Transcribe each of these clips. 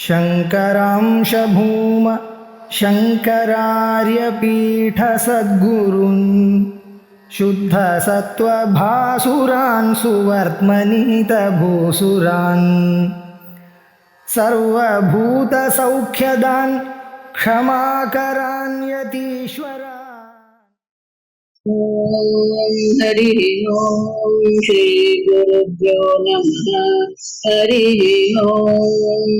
शङ्करांश भूम शङ्करार्यपीठसद्गुरून् शुद्धसत्त्वभासुरान् सुवर्त्मनीतभूसुरान् सर्वभूतसौख्यदान् क्षमाकरान् यतीश्वरान्। हरि ओम श्री गुरुभ्यो नमः। हरि ओम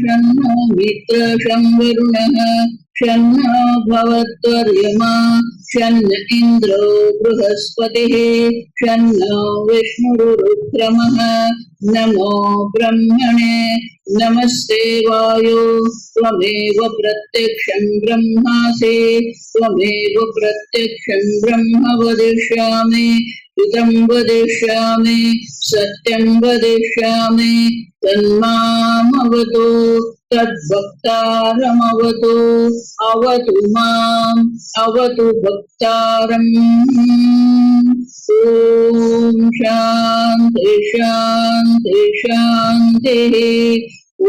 शन्नो मित्र शं वरुणः शन्नो भवत्वर्यमा शन्न इन्द्रो बृहस्पतिः शन्नो विष्णुरुक्रमः नमो ब्रह्मणे नमस्ते वायो त्वमेव प्रत्यक्षं ब्रह्मासि त्वमेव प्रत्यक्षं ब्रह्म वदिष्यामि हितं वदिष्यामि सत्यं वदिष्यामि तन्मामवतु तद्भक्तारमवतु अवतु माम् अवतु भक्तारम्। ॐ शान्ति शान्ति शान्तिः। ॐ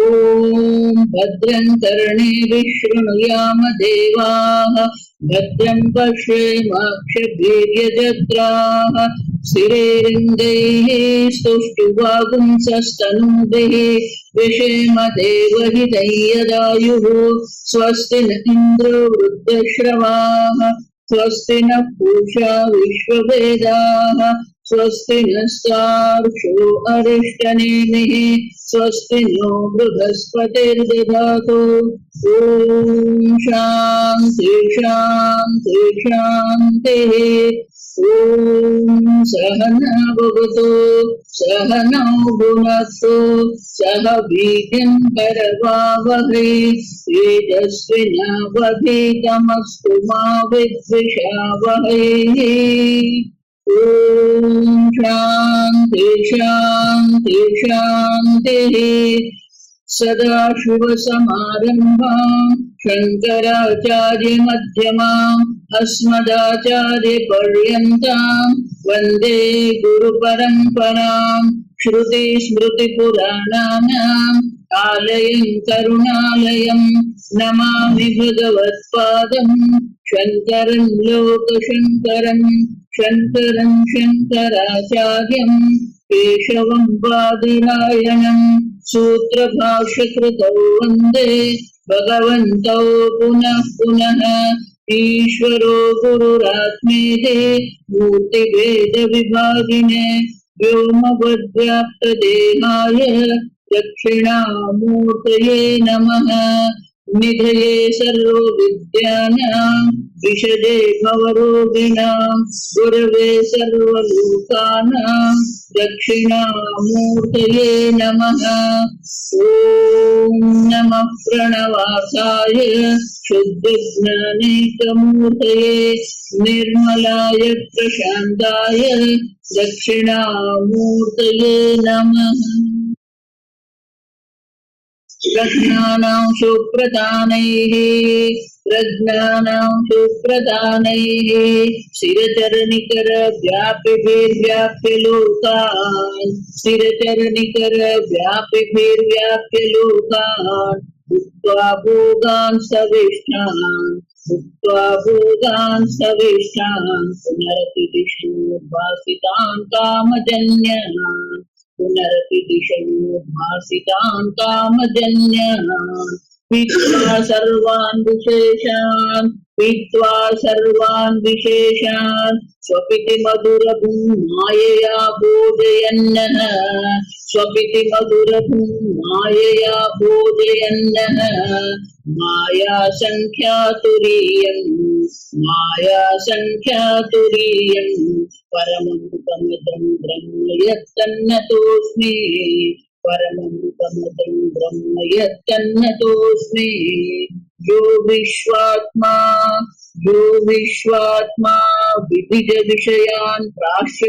भद्रं कर्णेभिः शृणुयाम देवाः भद्रं पश्येमाक्षभिर्यजत्राः स्थिरैरिन्द्रैः स्तुष्टुवागुंसस्तनूभिः विषेम देवहितं यदायुः स्वस्ति न इन्द्रो वृद्धश्रवाः स्वस्ति न पूषा विश्ववेदाः स्वस्ति नस्तार्क्ष्यो अरिष्टनेमिः स्वस्ति नो बृहस्पतिर्दधातु। ॐ शान्ति शान्ति शान्तिः। ॐ सहना भवतु सहनौ भुनक्तु सह वीर्यं करवावहै तेजस्विनावधीतमस्तु मा विद्विषावहै। ॐ शान्ति शान्ति शान्तिः। सदाशिवसमारम्भाम् शङ्कराचार्यमध्यमाम् अस्मदाचार्यपर्यन्ताम् वन्दे गुरुपरम्पराम्। श्रुतिस्मृतिपुराणानाम् आलयं करुणालयं नमामि भगवत्पादम् शङ्करं लोकशङ्करं शङ्करं शङ्कराचार्यं केशवं बादरायणं सूत्रभाष्यकृतौ वन्दे भगवन्तौ पुनः पुनः। ईश्वरो गुरुरात्मेति मूर्तिभेदविभागिने व्योमवद्व्याप्तदेहाय दक्षिणामूर्तये नमः। निधये सर्वविद्यानां विशदे भवरोगिणां गुरवे सर्वलोकानां दक्षिणामूर्तये नमः। ॐ नमः प्रणवासाय शुद्धज्ञानैकमूर्तये निर्मलाय प्रशान्ताय दक्षिणामूर्तये नमः। प्रज्ञानां सुप्रधानैः स्थिरचरनिकर व्याप्य लोकान् स्थिरचरनिकर व्याप्य लोकान् भुक्त्वा भोगान् सविष्टान् पुनरपि दिशोर्भासितान् कामजन्यान् पुनरपि दिशोर्भासितान् कामजन्यान् पीत्वा सर्वान् विशेषान् स्वपिति मधुरभुं मायया भोजयन्नः माया संख्यातुरीयं परमं ब्रह्म यत्तन्नतोऽस्मि परमं ब्रह्म यत्तन्नतोऽस्मि। यो विश्वात्मा विदिज विषयान् प्राश्य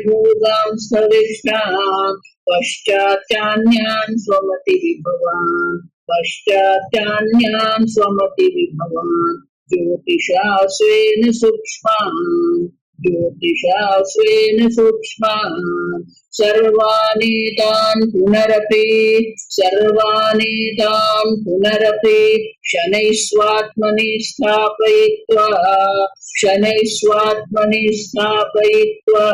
भोगान् स्थविष्ठान् पश्चात्यान्यान् स्वमति विभवान् ज्योतिषा स्वेन सूक्ष्मान् ज्योतिषा स्वेन सूक्ष्मान् सर्वानेतान् पुनरपि शनैः स्वात्मनि स्थापयित्वा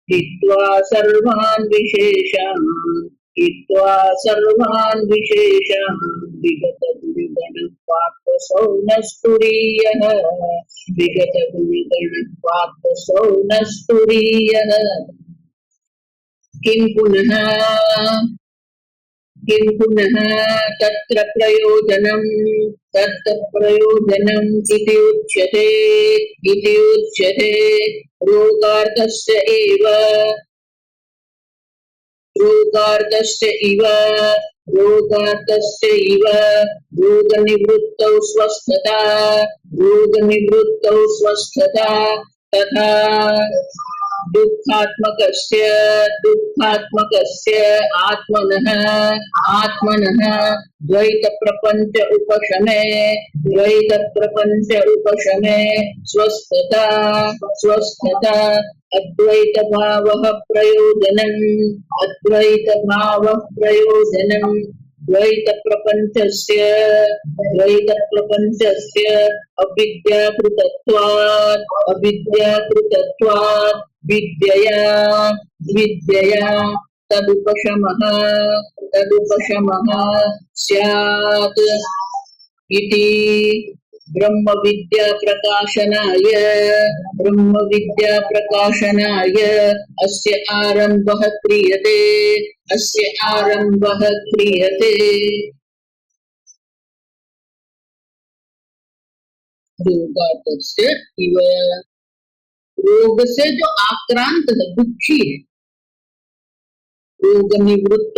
हित्वा सर्वान् विशेषान् विगतगुरुगणपार्थसौ न स्फुरीयः विगतगुरुगणपार्थसौ न स्फुरीयः किं पुनः तत्र प्रयोजनम् इति उच्यते रोगार्थस्य एव रोगार्थस्य इव रोगनिवृत्तौ स्वस्थता तथा दुःखात्मकस्य आत्मनः द्वैतप्रपञ्च उपशमे स्वस्थता अद्वैतभावः प्रयोजनम् द्वैतप्रपञ्चस्य अविद्याकृतत्वात् विद्यया तदुपशमः स्यात् इति ब्रह्मविद्याप्रकाशनाय अस्य आरम्भः क्रियते रोगातस्य इव रोग से जो आक्रांत है दुखी है रोग निवृत्त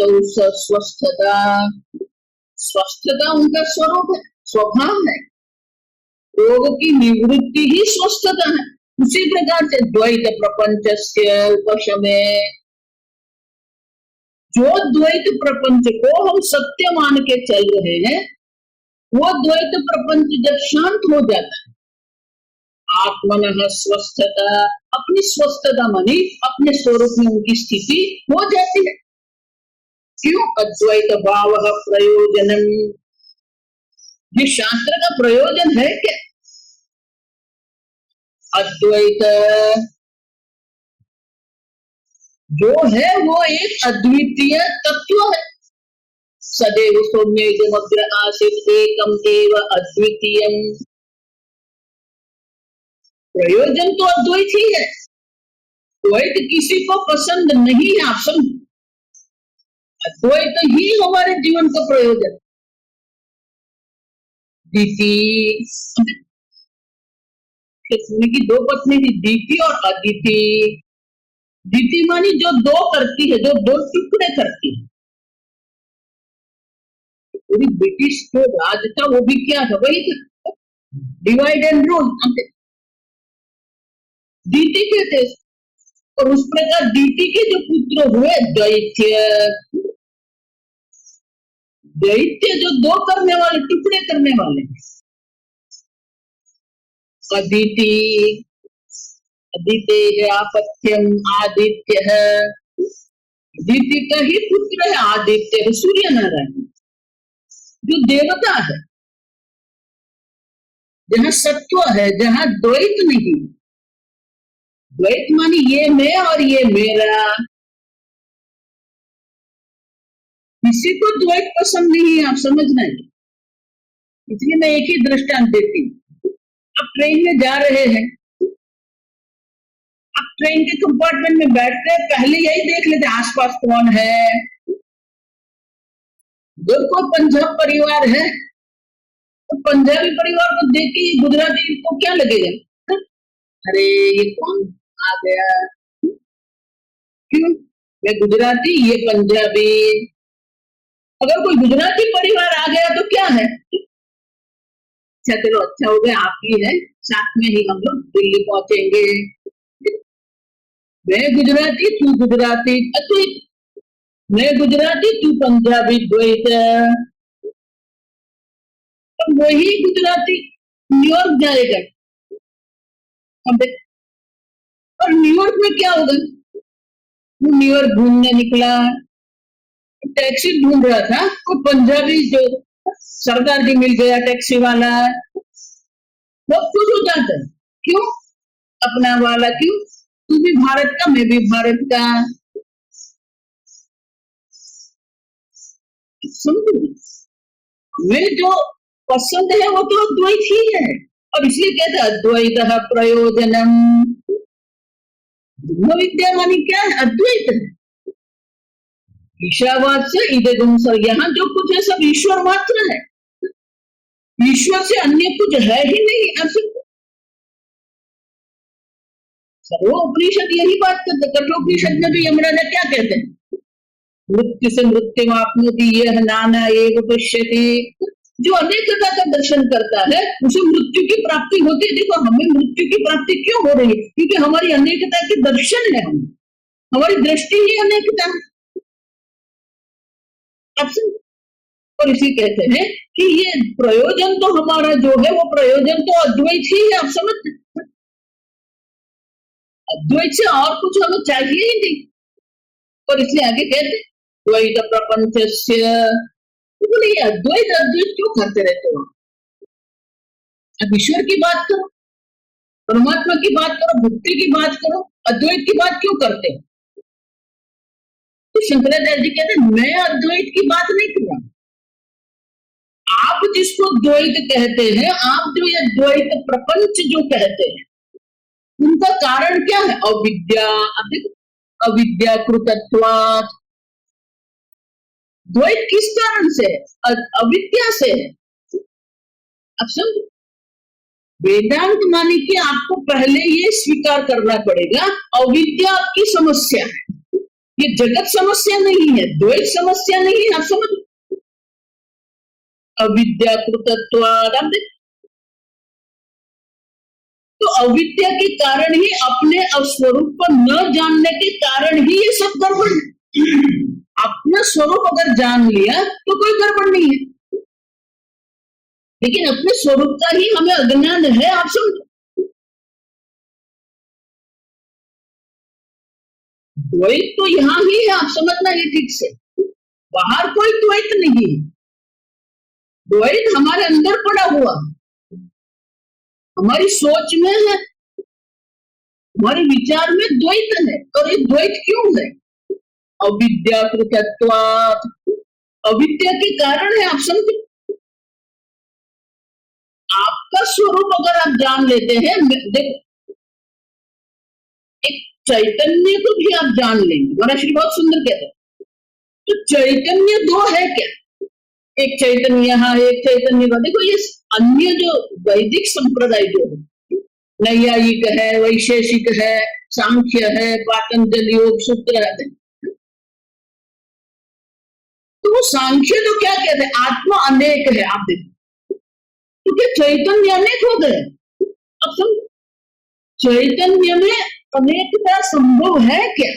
स्वस्थता उनका स्वरूप है स्वभाव है रोग की निवृत्ति ही स्वस्थता है उसी प्रकार से द्वैत प्रपंचस्य उपशमे जो द्वैत प्रपंच को हम सत्य मान के चल रहे हैं वो द्वैत प्रपंच जब शांत हो जाता है आत्मनः स्वस्थता अपनी स्वस्थता मानी अपने स्वरूप में उनकी स्थिति हो जाती है क्यों अद्वैत भावः प्रयोजनम् ये शास्त्र का प्रयोजन है क्या अद्वैत जो है वो एक अद्वितीय तत्व है सदैव सौम्येदमग्र आसीत् एकम एव अद्वितीयम् प्रयोजन तो अद्वैत ही है द्वैत किसी को पसंद नहीं है आप समझ अद्वैत ही हमारे जीवन का प्रयोजन कृष्ण की दो पत्नी थी दीति और अदिति दीति मानी जो दो करती है जो दो टुकड़े करती है पूरी ब्रिटिश जो राज था वो भी क्या था वही था डिवाइड एंड रूल दीति कहते और उस प्रकार दीति के जो पुत्र हुए दैत्य जो दो करने वाले टुकड़े करने वाले अदिति आपत्यम आदित्य है दीति का ही पुत्र है आदित्य सूर्य नारायण जो देवता है जहाँ सत्व है जहाँ द्वैत नहीं द्वैत मानी ये मैं और ये मेरा किसी को द्वैत पसंद नहीं है आप समझना है इसलिए मैं एक ही दृष्टांत देती हूँ आप ट्रेन में जा रहे हैं आप ट्रेन के कंपार्टमेंट में बैठते हैं पहले यही देख लेते आसपास कौन है जो कोई पंजाब परिवार है तो पंजाबी परिवार को देख के गुजराती को क्या लगेगा अरे ये कौन आ गया क्यों मैं गुजराती ये पंजाबी अगर कोई गुजराती परिवार आ गया तो क्या है अच्छा चलो अच्छा हो गया आप ही है साथ में ही हम लोग दिल्ली पहुंचेंगे मैं गुजराती तू गुजराती अद्वैत मैं गुजराती तू पंजाबी द्वैत अब वही गुजराती न्यूयॉर्क जाएगा और न्यूयॉर्क में क्या होगा? वो न्यूयॉर्क घूमने निकला, टैक्सी ढूंढ रहा था, वो पंजाबी जो सरदार जी मिल गया, टैक्सी वाला, बहुत खुश हो जाता है। क्यों? अपना वाला। क्यों? तू भी भारत का, मैं भी भारत का। समझ, हमें जो पसंद है वो तो अद्वैत ही है, और इसलिए कहते हैं अद्वैत प्रयोजनम। ब्रह्म विद्या मानी क्या है? अद्वैत है। ईशावाद से इदगम सर, यहाँ जो कुछ है सब ईश्वर मात्र है, ईश्वर से अन्य कुछ है ही नहीं। सर्वोपनिषद यही बात करते। कठोपनिषद में भी यमराजा क्या कहते हैं? मृत्यु से मृत्यु आपनोति यह नाना एव पश्यति। जो अनेकता का दर्शन करता है उसे मृत्यु की प्राप्ति होती है। देखो हमें मृत्यु की प्राप्ति क्यों हो रही है? क्योंकि हमारी अनेकता की दर्शन है, हमारी दृष्टि ही अनेकता। और इसी कहते हैं कि ये प्रयोजन तो हमारा जो है वो प्रयोजन तो अद्वैत ही है। आप समझ, अद्वैत से और कुछ हमें चाहिए ही नहीं। और इसलिए आगे कहते द्वैत प्रपंचस्य। बोले ये अद्वैत अद्वैत क्यों करते रहते हो? अब ईश्वर की बात करो, परमात्मा की बात करो, भक्ति की बात करो, अद्वैत की बात क्यों करते हो? तो शंकराचार्य जी कहते हैं मैं अद्वैत की बात नहीं कर रहा। आप जिसको द्वैत कहते हैं, आप जो ये द्वैत प्रपंच जो कहते हैं, उनका कारण क्या है? अविद्या। अविद्या कृतत्वात्। द्वैत किस कारण से है? अविद्या से है। अब समझो, वेदांत माने कि आपको पहले ये स्वीकार करना पड़ेगा अविद्या आपकी समस्या है, ये जगत समस्या नहीं है, द्वैत समस्या नहीं है। आप समझो, अविद्या कृतत्वात्। तो अविद्या के कारण ही, अपने स्वरूप को न जानने के कारण ही ये सब गड़बड़ है। अपना स्वरूप अगर जान लिया तो कोई गड़बड़ नहीं है, लेकिन अपने स्वरूप का ही हमें अज्ञान है। आप समझो, द्वैत तो यहां ही है, आप समझना ये ठीक से, बाहर कोई द्वैत नहीं है। द्वैत हमारे अंदर पड़ा हुआ, हमारी सोच में है, हमारे विचार में द्वैत है। और ये द्वैत क्यों है? अविद्या कृतत्वात्। अविद्या के कारण है। आप समझो, आपका स्वरूप अगर आप जान लेते हैं, देखो एक चैतन्य को भी आप जान लेंगे, महाराज बहुत सुंदर कहते हैं। तो चैतन्य दो है क्या? एक चैतन्य यहाँ, एक चैतन्य का। देखो ये अन्य जो वैदिक संप्रदाय जो है, नैयायिक है, वैशेषिक है, सांख्य है, पातंजलि योग सूत्र है, तो वो सांख्य तो क्या कहते हैं? आत्मा अनेक है। आप देखो, तो क्या चैतन्य अनेक हो गए? अब समझो, चैतन्य में अनेकता संभव है क्या?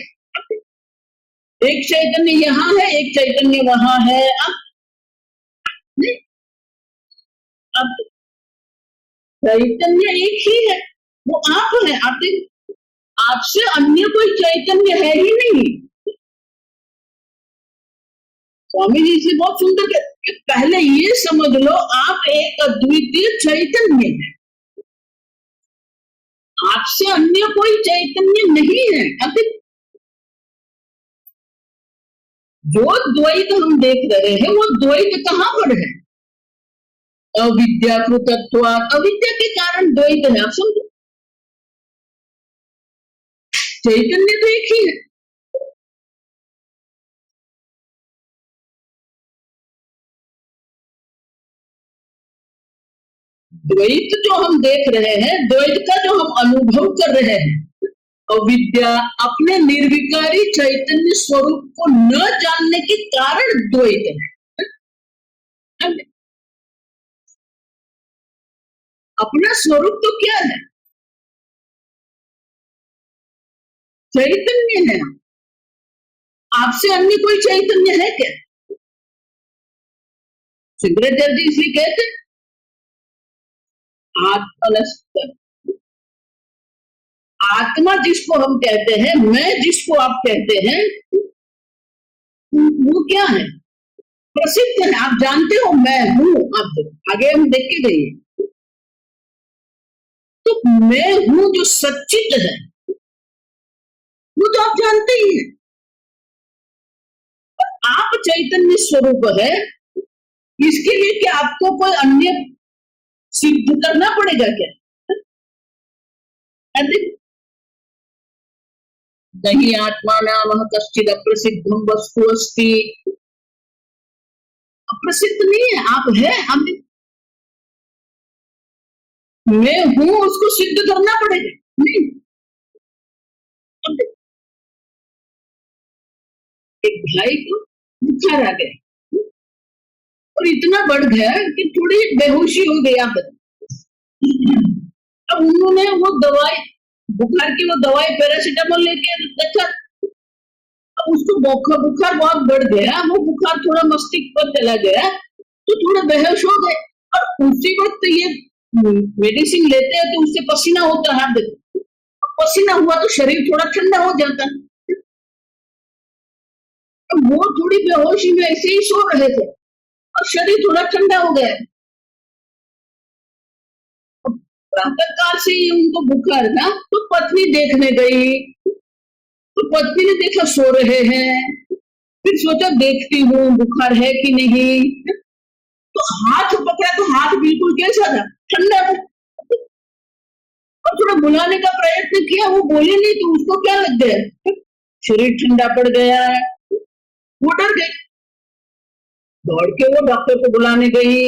एक चैतन्य यहाँ है, एक चैतन्य वहां है। अब नहीं, अब चैतन्य एक ही है, वो आप है। आप देखो, आपसे अन्य कोई चैतन्य है ही नहीं। स्वामी जी से बहुत सुंदर कि पहले ये समझ लो आप एक अद्वितीय चैतन्य है, आपसे अन्य कोई चैतन्य नहीं है। अब जो द्वैत हम देख रहे हैं वो द्वैत कहां पर है? अविद्या कृतत्वात्। अविद्या के कारण द्वैत है। आप समझो, चैतन्य तो एक ही है। द्वैत जो हम देख रहे हैं, द्वैत का जो हम अनुभव कर रहे हैं, अविद्या अपने निर्विकारी चैतन्य स्वरूप को न जानने के कारण द्वैत है। अपना स्वरूप तो क्या है? चैतन्य है। आपसे अन्य कोई चैतन्य है क्या? शंकराचार्य जी इसलिए कहते हैं आत्मनस्त, आत्मा जिसको हम कहते हैं, मैं जिसको आप कहते हैं, वो क्या है? प्रसिद्ध है, आप जानते हो मैं हूं। आप आगे हम देख के गए, तो मैं हूं जो सच्चित है वो तो आप जानते ही हैं। पर आप चैतन्य स्वरूप है, इसके लिए क्या आपको कोई अन्य सिद्ध करना पड़ेगा क्या? नहीं आत्मा नाम कश्चिद अप्रसिद्धम वस्तु अस्ति। अप्रसिद्ध नहीं है, आप है। हम मैं हूं उसको सिद्ध करना पड़ेगा नहीं। एक भाई को बुखार आ गया और इतना बढ़ गया कि थोड़ी बेहोशी हो गई। आप अब उन्होंने वो दवाई, बुखार की वो दवाई पैरासीटामोल लेके रखा। अब उसको बुखार बहुत बढ़ गया, वो बुखार थोड़ा मस्तिष्क पर चला गया तो थोड़ा बेहोश हो गए। और उसी वक्त ये मेडिसिन लेते हैं तो उससे पसीना होता है, पसीना हुआ तो शरीर थोड़ा ठंडा हो जाता है। तो वो थोड़ी बेहोशी में ऐसे ही सो रहे थे और शरीर थोड़ा ठंडा हो गया। प्रातः काल से ही उनको बुखार था, तो पत्नी देखने गई तो पत्नी ने देखा सो रहे हैं, फिर सोचा देखती हूँ बुखार है कि नहीं। तो हाथ पकड़ा तो हाथ बिल्कुल कैसा था? ठंडा था। और थोड़ा बुलाने का प्रयत्न किया, वो बोले नहीं, तो उसको क्या लग गया? शरीर ठंडा पड़ गया, वो डर गई। दौड़ के वो डॉक्टर को बुलाने गई,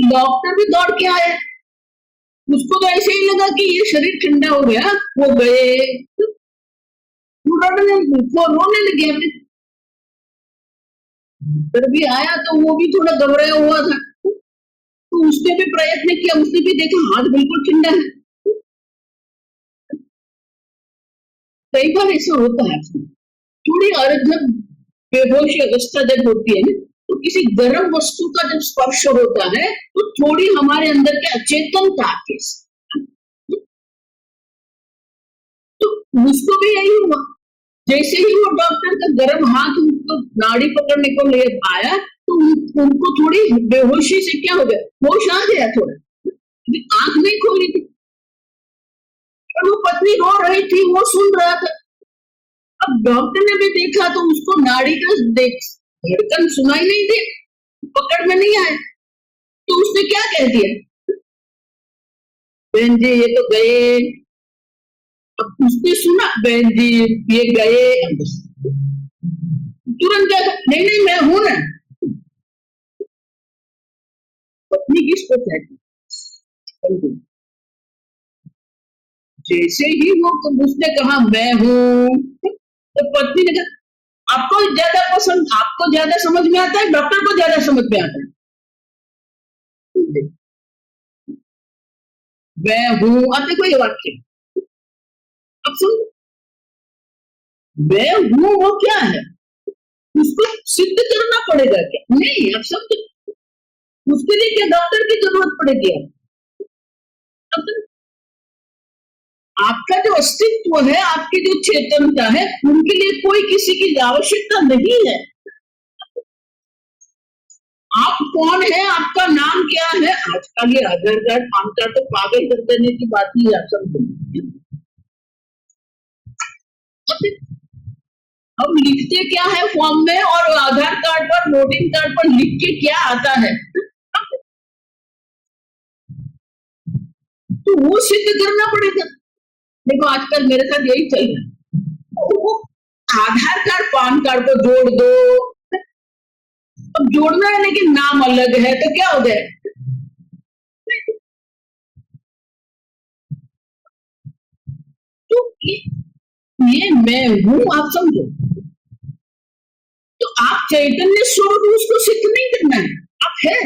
डॉक्टर भी दौड़ के आए। उसको तो ऐसे ही लगा कि ये शरीर ठंडा हो गया। वो गए, वो रोने लगे। डॉक्टर भी आया तो वो भी थोड़ा घबराया हुआ था, तो उसने भी प्रयत्न किया, उसने भी देखा हाथ बिल्कुल ठंडा है। कई बार ऐसा होता है, थोड़ी और जब बेहोशी अवस्था जब होती है तो किसी गर्म वस्तु का जब स्पर्श होता है तो थोड़ी हमारे अंदर के अचेतनता आती है। तो उसको भी यही हुआ, जैसे ही वो डॉक्टर का गर्म हाथ उसको नाड़ी पकड़ने को ले आया तो उनको थोड़ी बेहोशी से क्या हो गया, होश आ गया थोड़ा, आंख नहीं खोली थी और वो पत्नी रो रही थी, वो सुन रहा था। अब डॉक्टर ने भी देखा तो उसको नाड़ी का धड़कन सुनाई नहीं दी, पकड़ में नहीं आया। तो उसने क्या कह दिया, बहन जी ये तो गए। अब उसने सुना बहन जी ये गए, तुरंत नहीं नहीं मैं हूं ना। पत्नी किसको कहती? जैसे ही वो उसने कहा मैं हूं, तो पत्नी ने कहा आपको ज्यादा पसंद, आपको ज्यादा समझ में आता है, डॉक्टर को ज्यादा समझ में आता है। मैं हूं, अब देखो ये वाक्य, अब सुन, मैं हूं वो क्या है, उसको सिद्ध करना पड़ेगा क्या? नहीं, अब सब उसके लिए क्या डॉक्टर की जरूरत पड़ेगी? अब आपका जो अस्तित्व है, आपकी जो चेतनता है, उनके लिए कोई किसी की आवश्यकता नहीं है। आप कौन है, आपका नाम क्या है? आजकल ये आधार कार्ड पान कार्ड तो पागल कर देने की बात ही आप समझो। हम लिखते क्या है फॉर्म में, और आधार कार्ड पर, वोटिंग कार्ड पर लिख के क्या आता है, तो वो सिद्ध करना पड़ेगा। देखो आजकल मेरे साथ यही चल रहा है, वो आधार कार्ड पान कार्ड को जोड़ दो, अब जोड़ना है लेकिन नाम अलग है, तो क्या हो गया? तो ये मैं हूं, आप समझो। तो आप चैतन्य स्वरूप उसको सिद्ध नहीं करना है, आप है।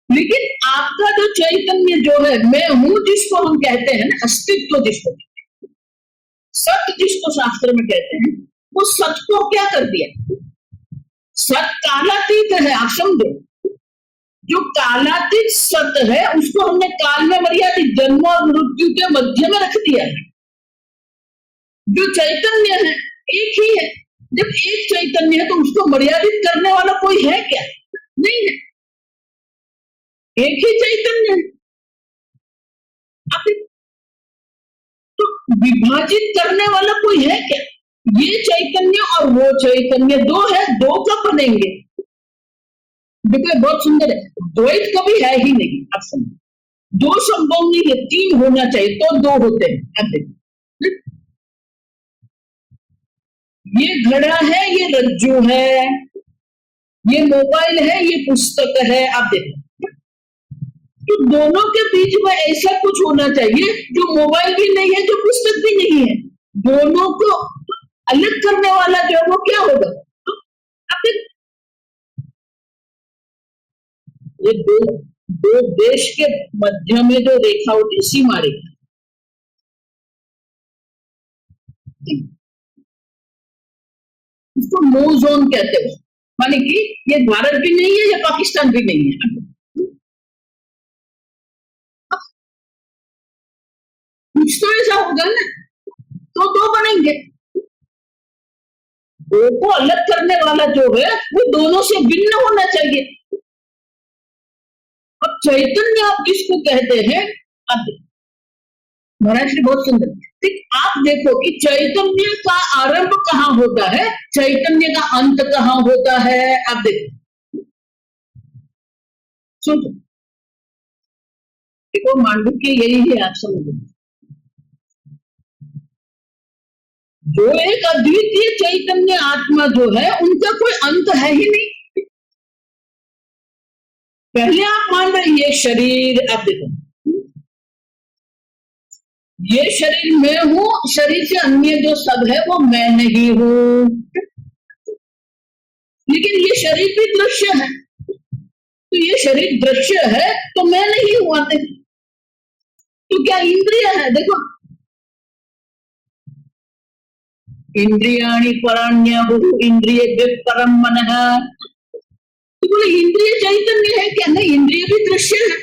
लेकिन आपका जो चैतन्य जो है, मैं हूं जिसको हम कहते हैं, अस्तित्व जिसको कहते हैं, सत्य जिसको शास्त्र में कहते हैं, वो सत्य को क्या कर दिया? सत्य कालातीत है, आप समझो। जो कालातीत सत है उसको हमने काल में मर्यादित जन्म और मृत्यु के मध्य में रख दिया है। जो चैतन्य है एक ही है। जब एक चैतन्य है तो उसको मर्यादित करने वाला कोई है क्या? नहीं है, एक ही चैतन्य है। तो विभाजित करने वाला कोई है क्या? ये चैतन्य और वो चैतन्य दो है, दो कब बनेंगे? देखो बहुत सुंदर है, द्वैत कभी है ही नहीं। अब समझो, दो संभव नहीं है, तीन होना चाहिए तो दो होते हैं। अब देखो, ये घड़ा है, ये रज्जू है, ये मोबाइल है, ये पुस्तक है। आप देखो, तो दोनों के बीच में ऐसा कुछ होना चाहिए जो मोबाइल भी नहीं है, जो पुस्तक भी नहीं है। दोनों को अलग करने वाला जो है वो क्या होगा? अब ये दो देश के मध्य में जो रेखा होती है, सीमा रेखा, उसको नो जोन कहते हैं। माने कि ये भारत भी नहीं है, ये पाकिस्तान भी नहीं है। कुछ तो ऐसा होगा ना, तो दो बनेंगे। दो को अलग करने वाला जो है वो दोनों से भिन्न होना चाहिए। अब चैतन्य आप किसको कहते हैं? अब महाराज श्री बहुत सुंदर, ठीक आप देखो कि चैतन्य का आरंभ कहाँ होता है, चैतन्य का अंत कहाँ होता है। अब देखो, सुन देखो, मांडुक्य यही है, आप समझो। जो एक अद्वितीय चैतन्य आत्मा जो है उनका कोई अंत है ही नहीं। पहले आप मान रहे ये शरीर, आप देखो ये शरीर मैं हूं, शरीर से अन्य जो सब है वो मैं नहीं हूं। लेकिन ये शरीर भी दृश्य है, तो ये शरीर दृश्य है तो मैं नहीं हुआ। तो क्या इंद्रिय है? देखो, इंद्रियाणि पराण्यहुः इंद्रियेभ्यः परं मनः। तो बोले इंद्रिय चैतन्य है क्या? नहीं, इंद्रिय भी दृश्य है।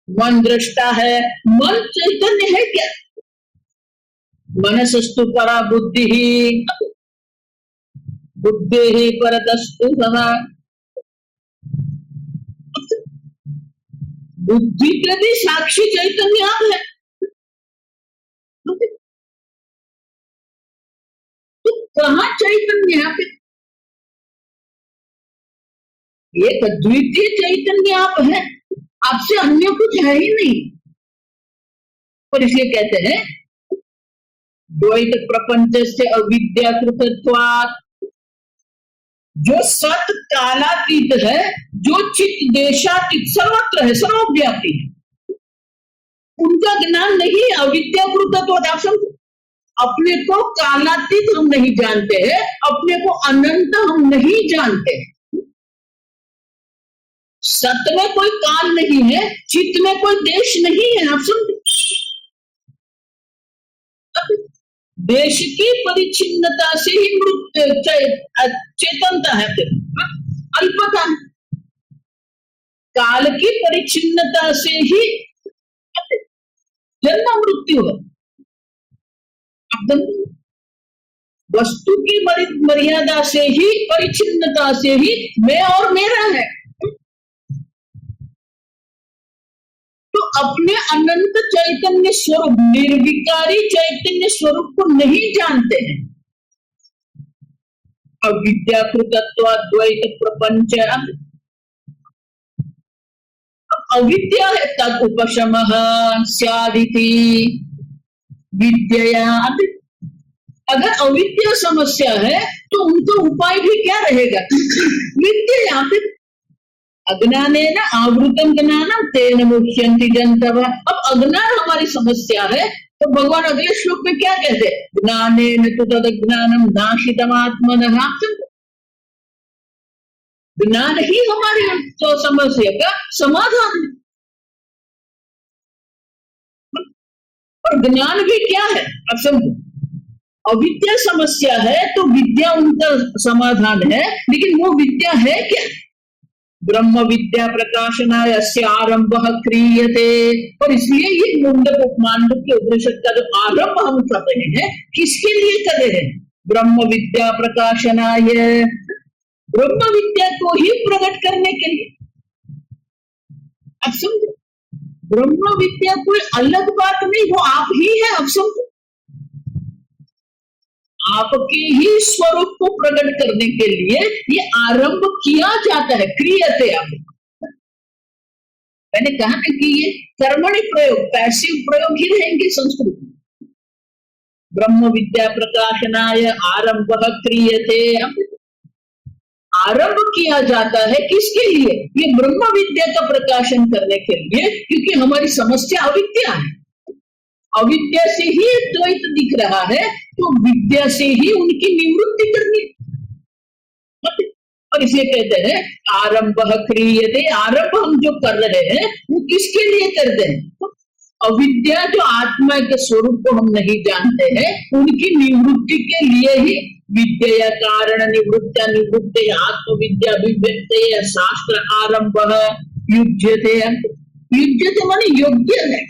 मन दृष्टा है, मन चैतन्य है क्या? मनसस्तु परा बुद्धि, बुद्धि परतस्तु सः। बुद्धि के भी साक्षी चैतन्य आप है। तो कहाँ चैतन्य है? एक अद्वितीय चैतन्य आप है, आपसे अन्य कुछ है ही नहीं। और इसलिए कहते हैं द्वैत प्रपंच से अविद्याकृतत्वात्। जो सत कालातीत है, जो चित देशातीत सर्वत्र है, सर्वव्यापी है, उनका ज्ञान नहीं है। अविद्याकृतत्वात् आप समझो, अपने को कालातीत हम नहीं जानते हैं, अपने को अनंत हम नहीं जानते हैं। सत में कोई काल नहीं है, चित्त में कोई देश नहीं है। आप समझो, देश की परिचिन्नता से ही चेतनता है, अल्पता है। काल की परिचिन्नता से ही जन्म मृत्यु है। वस्तु की मर्यादा से ही, परिचिन्नता से ही मैं और मेरा है। तो अपने अनंत चैतन्य स्वरूप, निर्विकारी चैतन्य स्वरूप को नहीं जानते हैं। अविद्याकृतत्वात् द्वैत प्रपंच। अविद्या है तद उपशमः स्यादिति विद्यया। अगर अविद्या समस्या है तो उनका उपाय भी क्या रहेगा? विद्या। अज्ञानेन आवृतम ज्ञानम तेन मुह्यन्ति जन्तवः। अब अज्ञान हमारी समस्या है तो भगवान अगले श्लोक में क्या कहते हैं? ज्ञानेन तु तदज्ञानम नाशितम् आत्मनः। ज्ञान ही हमारी तो समस्या का समाधान है। और ज्ञान भी क्या है? अब समझो, अविद्या समस्या है तो विद्या उनका समाधान है, लेकिन वो विद्या है क्या? ब्रह्म विद्या प्रकाशनाय अस्य आरंभः क्रियते। और इसलिए ये मांडुक्य उपनिषद का जो आरंभ हम कर रहे हैं, किसके लिए कर रहे हैं? ब्रह्म विद्या प्रकाशनाय, ब्रह्म विद्या को ही प्रकट करने के लिए। अब समझो, ब्रह्म विद्या कोई अलग बात नहीं, वो आप ही है। अब समझो, आपके ही स्वरूप को प्रकट करने के लिए ये आरंभ किया जाता है, क्रियते। आप मैंने कहा ना कि ये कर्मणि प्रयोग, पैसिव प्रयोग ही रहेंगे संस्कृत में। ब्रह्म विद्या प्रकाशनाय आरंभः क्रियते, आरंभ किया जाता है किसके लिए? ये ब्रह्म विद्या का प्रकाशन करने के लिए, क्योंकि हमारी समस्या अविद्या है। अविद्या से ही द्वैत दिख रहा है, तो विद्या से ही उनकी निवृत्ति करनी। और इसे कहते हैं आरंभः क्रियते। आरंभ हम जो कर रहे हैं वो किसके लिए करते हैं? अविद्या जो आत्मा के स्वरूप को हम नहीं जानते हैं, उनकी निवृत्ति के लिए ही विद्या कारण निवृत्त्या निवृत्ते आत्मविद्या अभिव्यक्ते शास्त्र आरंभः युज्यते। युज्यते माने योग्य है।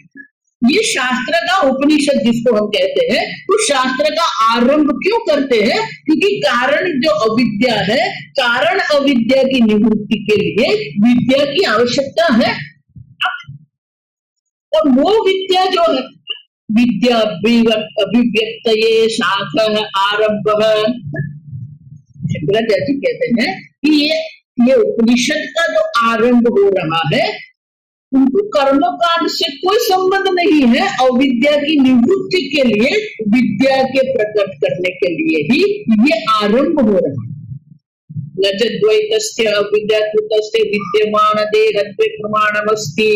ये शास्त्र का उपनिषद जिसको हम कहते हैं, तो शास्त्र का आरंभ क्यों करते हैं? क्योंकि कारण जो अविद्या है, कारण अविद्या की निवृत्ति के लिए विद्या की आवश्यकता है। और वो विद्या जो है, विद्या अभिव्यक्त शास्त्र आरंभ, शंकराचार्य जी कहते हैं कि ये उपनिषद का जो आरंभ हो रहा है, उनको कर्मकांड से कोई संबंध नहीं है। अविद्या की निवृत्ति के लिए, विद्या के प्रकट करने के लिए ही ये आरंभ हो रहा है। न च द्वैतस्य अविद्याकृतस्य विद्यमान देहत्वे प्रमाणमस्ति।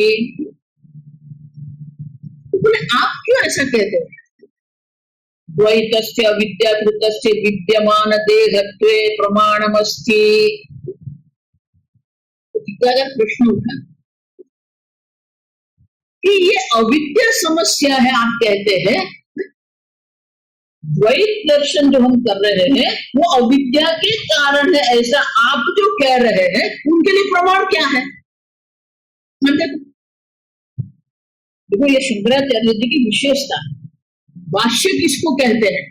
आप क्यों ऐसा कहते हैं? द्वैतस्य अविद्याकृतस्य विद्यमान देहत्वे प्रमाणमस्ति। प्रश्न उठा कि ये अविद्या समस्या है। आप कहते हैं द्वैत दर्शन जो हम कर रहे हैं वो अविद्या के कारण है, ऐसा आप जो कह रहे हैं, उनके लिए प्रमाण क्या है? देखो, ये शंकराचार्य जी की विशेषता। भाष्य किसको कहते हैं?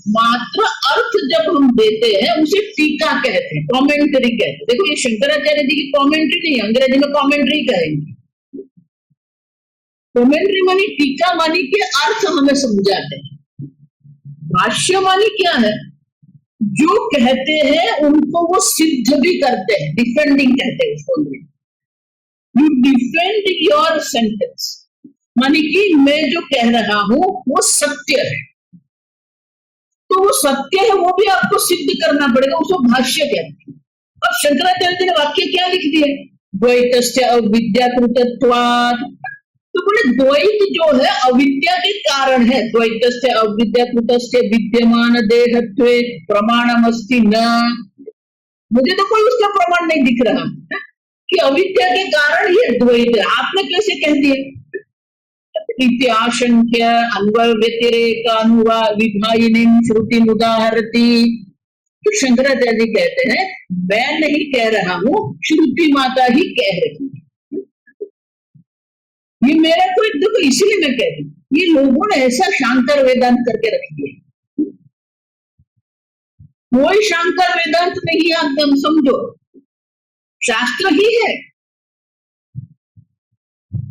मात्र अर्थ जब हम देते हैं उसे टीका कहते हैं, कमेंट्री कहते हैं। देखो, ये शंकराचार्य जी की कमेंट्री नहीं, अंग्रेजी में कमेंट्री कहेंगे। कमेंट्री मानी टीका, मानी के अर्थ हमें समझाते हैं। भाष्य मानी क्या है? जो कहते हैं उनको वो सिद्ध भी करते हैं, डिफेंडिंग कहते हैं उसको। यू डिफेंड योर सेंटेंस, मानी कि मैं जो कह रहा हूं वो सत्य है, तो वो सत्य है वो भी आपको सिद्ध करना पड़ेगा, उसको भाष्य कहते हैं। अब शंकराचार्य जी ने वाक्य क्या लिख दिए? द्वैतस्य अविद्याकृतत्वात्। तो बोले द्वैत जो है अविद्या के कारण है। द्वैतस्य अविद्याकृतस्य विद्यमान देहत्वे प्रमाणमस्ति न। मुझे तो कोई उसका प्रमाण नहीं दिख रहा कि अविद्या के कारण ये द्वैत है। आपने कैसे कह दिया? आशंक्य अन्वय व्यतिरेक अनुवाद विभायिनी श्रुति उदाहरती। तो शंकराचार्य जी कहते हैं मैं नहीं कह रहा हूं, श्रुति माता ही कह रही है। ये मेरा कोई दुख, इसलिए मैं कह रही हूं। ये लोगों ने ऐसा शांकर वेदांत करके रखी है। कोई शांकर वेदांत नहीं है, एकदम समझो शास्त्र ही है।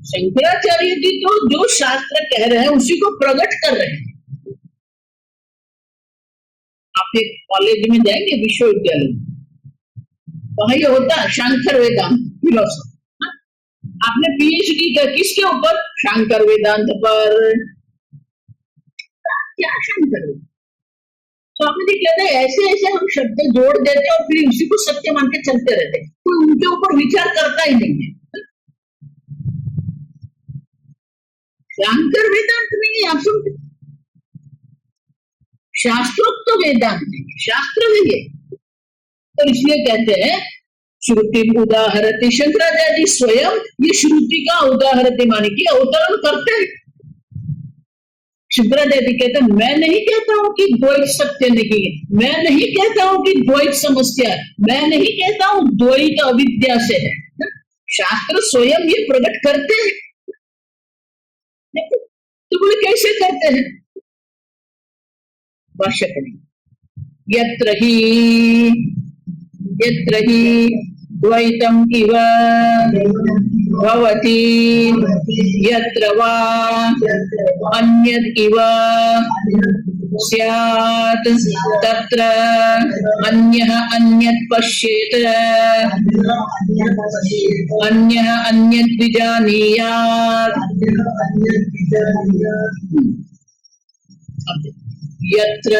शंकराचार्य जी तो जो शास्त्र कह रहे हैं उसी को प्रकट कर रहे हैं। आप एक कॉलेज में जाएंगे, विश्वविद्यालय में, वहां ये होता है शांकर वेदांत फिलोसफी। आपने पीएचडी का किसके ऊपर? शांकर वेदांत पर। क्या शांकर वेदांत? तो आपने कहते हैं ऐसे ऐसे हम शब्द जोड़ देते हैं और फिर उसी को सत्य मान के चलते रहते हैं, तो उनके ऊपर विचार करता ही नहीं है। शांकर वेदांत नहीं है, आप सुनते, शास्त्रोक्त तो वेदांत नहीं, शास्त्र नहीं है। तो इसलिए कहते हैं श्रुति उदाहरती। शंकराचार्य जी स्वयं ये श्रुति का उदाहरती माने कि अवतरण करते हैं। शुभ्रा देवी कहते हैं, मैं नहीं कहता हूं कि द्वैत सत्य नहीं है, मैं नहीं कहता हूं कि द्वैत समस्या है, मैं नहीं कहता हूं द्वैत अविद्या से है। शास्त्र स्वयं ये प्रकट करते हैं। तो बोले कैसे करते हैं? भाष्य पढ़िए। यत्र ही द्वैतम इव भवति यत्र वा अन्यद् इव स्यात् तत्र अन्यः अन्यत् पश्येत् अन्यः अन्यत् विजानीयात्। यत्र,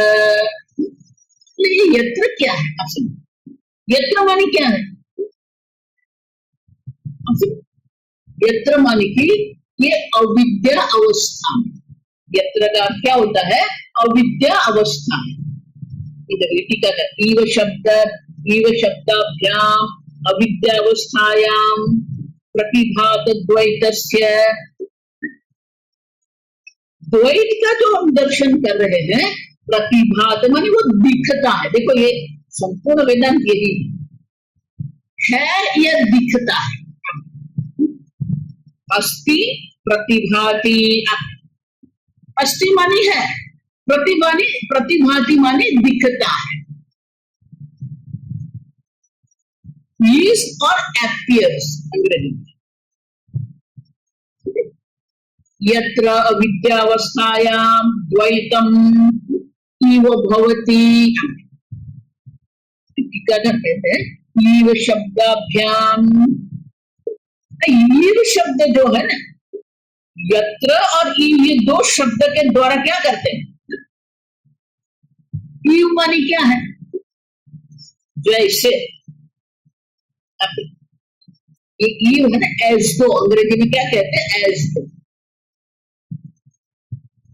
यत्र क्या है? आप सुनो, यत्र माने क्या है? यत्र माने कि ये अविद्या अवस्था में, यत्र का क्या होता है? अविद्या अवस्था में। इधर टीका कर, ईव शब्दाभ्याम अविद्यावस्थायाम प्रतिभात द्वैतस्य। द्वैत का जो हम दर्शन कर रहे हैं, प्रतिभात माने वो दिखता है। देखो ये संपूर्ण वेदांत यही है, यह दिखता है। अस्ति प्रतिभाति, अस्ति मानी है, प्रतिभाति माने दिखता है। Is और appears अंग्रेजी में। यत्र अविद्यावस्थायाम द्वैतम इव भवति, कहते हैं ईव शब्दाभ्याम। ईव शब्द जो है ना, यत्र और ईव, ये दो शब्द के द्वारा क्या करते हैं? ईव मानी क्या है? जैसे ये ईव है ना, एज दो, अंग्रेजी में क्या कहते हैं? एज दो।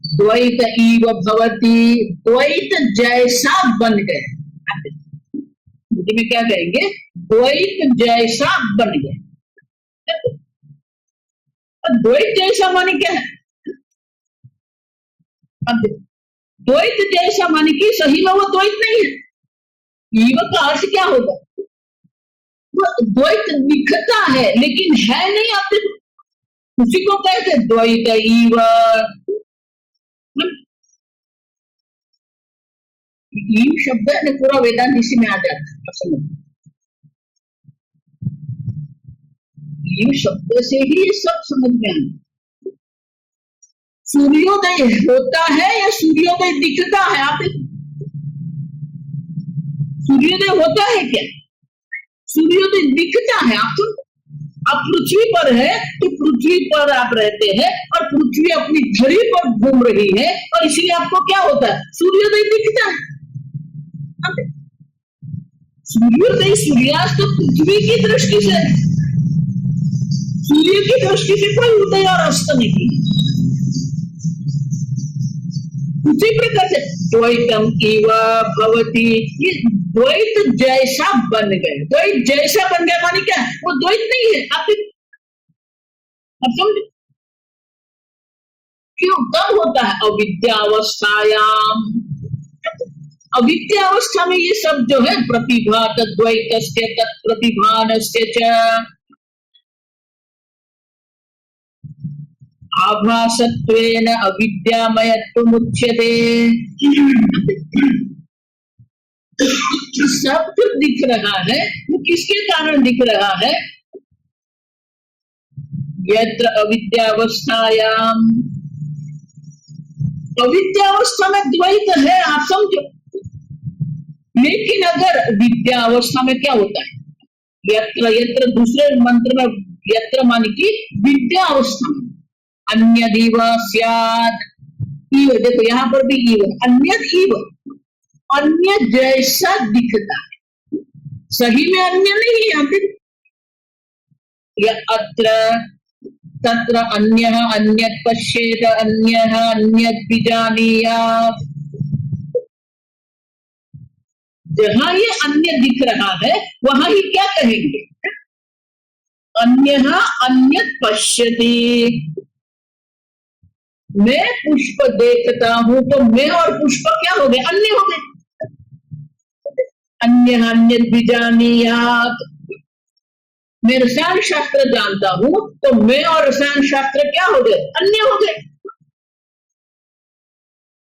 द्वैत ईव भवति, द्वैत जैसा बन गए। हिंदी में क्या कहेंगे? द्वैत जैसा बन गए। द्वैत जैसा माने क्या है? द्वैत जैसा माने कि सही में वो द्वैत नहीं है। ईव का अर्थ क्या होगा? वो द्वैत दिखता है लेकिन है नहीं। आप उसी को कहते हैं द्वैत ईव। ईव शब्द है, पूरा वेदांत इसी में आ जाता है। ईव शब्द से ही ये सब समझ में आना। सूर्योदय होता है या सूर्योदय दिखता है? आप सूर्योदय होता है क्या? सूर्योदय दिखता है। आप पृथ्वी पर है तो पृथ्वी पर आप रहते हैं और पृथ्वी अपनी धरी पर घूम रही है और इसलिए आपको क्या होता है? सूर्योदय दिखता है। सूर्योदय सूर्यास्त पृथ्वी की दृष्टि से, सूर्य की दृष्टि से कोई उदय और अस्त नहीं। उसी प्रकार से द्वैतम इव भवति, ये द्वैत जैसा बन गए। द्वैत जैसा बन गया मानी क्या? वो द्वैत नहीं है। आप समझे? क्यों? कब होता है? अविद्यावस्थायाम। अविद्यावस्था में ये सब जो है, प्रतिभा तद्वैतस्य तत्प्रतिभानस्य च आभासत्वेन अविद्यामयत्वमुच्यते। सब कुछ दिख रहा है, वो किसके कारण दिख रहा है? यत्र अविद्यावस्थायाम, अविद्यावस्था में द्वैत है, आप समझो। लेकिन अगर विद्यावस्था में क्या होता है? यत्र, यत्र दूसरे मंत्र में यत्र माने की विद्यावस्था में अन्यदिव स्यात्। ईव, देखो यहां पर भी ईव, अन्यद ईव, अन्य जैसा दिखता है। सही में अन्य नहीं है। या अत्र तत्र अन्यः अन्यत् पश्येत अन्यः अन्यत् विजानीयात्। जहां ये अन्य दिख रहा है वहां ही क्या कहेंगे? अन्यः अन्यत् पश्यति। मैं पुष्प देखता हूं तो मैं और पुष्प क्या हो गए, अन्य हो गए। अन्य अन्य बीजानीयात, मैं रसायन शास्त्र जानता हूं तो मैं और रसायन शास्त्र क्या हो गए, अन्य हो गए।